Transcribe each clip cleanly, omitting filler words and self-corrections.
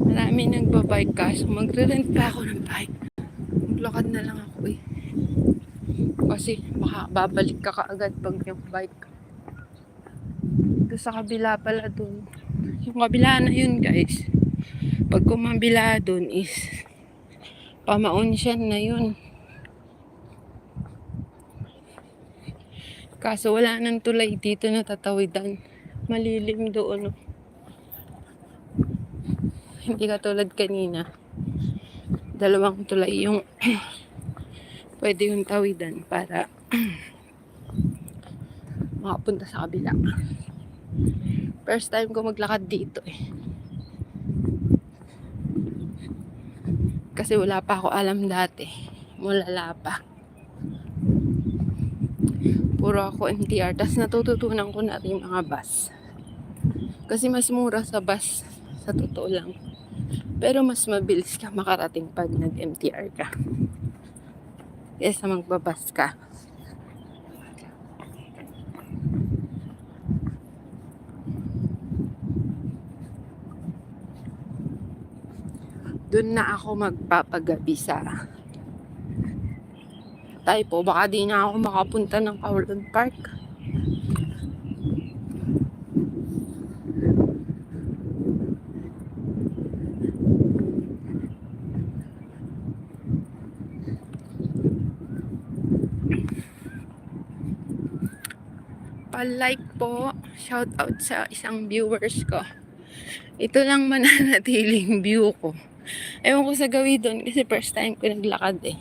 Marami nagbabike kaso magre-rent pa ako ng bike. Maglakad na lang ako eh. Kasi baka babalik ka kaagad pag yung bike. Doon sa kabila pala dun. Yung kabila na yun guys. Pag kumabila dun is Pamaonsyan na yun. Kaso wala nang tulay dito na tatawidan. Malilim doon. Hindi katulad kanina. Dalawang tulay yung pwede yung tawidan para makapunta sa kabila. First time ko maglakad dito eh. Kasi wala pa ako alam dati. Mulala pa. Puro ako MTR. Tapos natututunan ko na rin mga bus. Kasi mas mura sa bus. Sa totoo lang. Pero mas mabilis ka makarating pag nag-MTR ka. Kesa magbabas ka. Doon na ako magpapagabi sa Taipo. Baka di na ako makapunta ng Kowloon Park. Pa-like po. Shout out sa isang viewers ko. Ito lang mananatiling view ko. Ewan ko sa gawin doon kasi first time ko naglakad eh.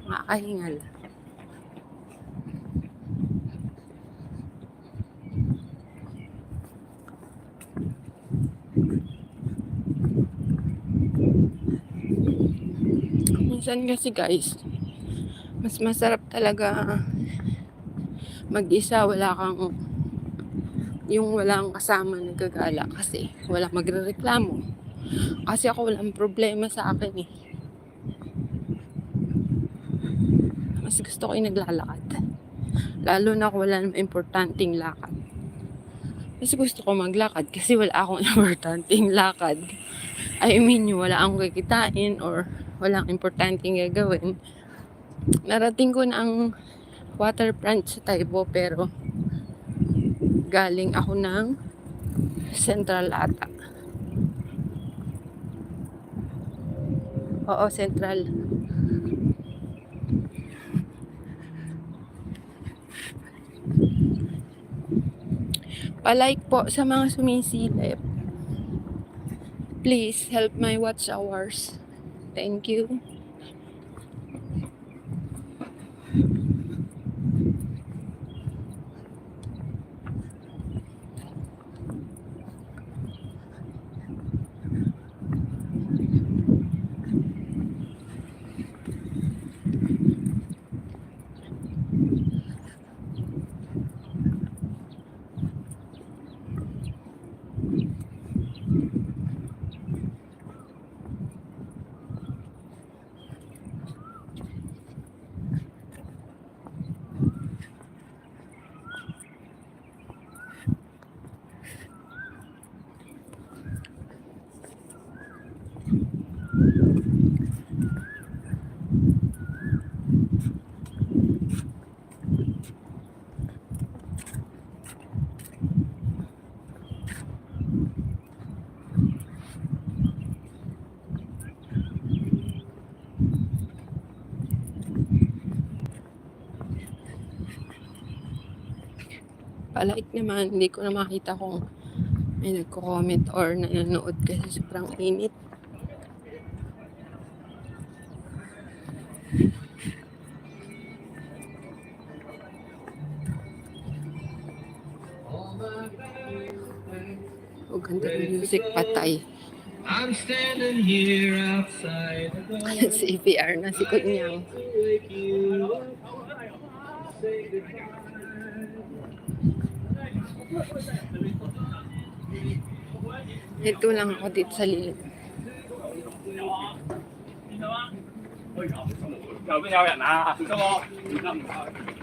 Makakahingal. Minsan kasi guys, mas masarap talaga mag-isa, wala kang yung walang kasama nagagala kasi walang magrereklamo. Kasi ako walang problema sa akin eh. Mas gusto ko yung naglalakad. Lalo na kung wala namang importanteng lakad. Mas gusto ko maglakad kasi wala akong importanteng lakad. I mean, wala akong kikitain or walang importanteng gagawin. Narating ko na ang waterfront sa Taibo pero galing ako ng Central ata. Oo, Central. Pa-like po sa mga sumisilip. Please help my watch hours. Thank you. Pa-like naman, hindi ko na makita kung may nagko-comment or nanonood kasi sobrang init. O ganda ng music, patay. I'm standing here outside. CPR na si Kunyang. Ito lang ako dito sa lilim. 有邊有人啊？小心喎！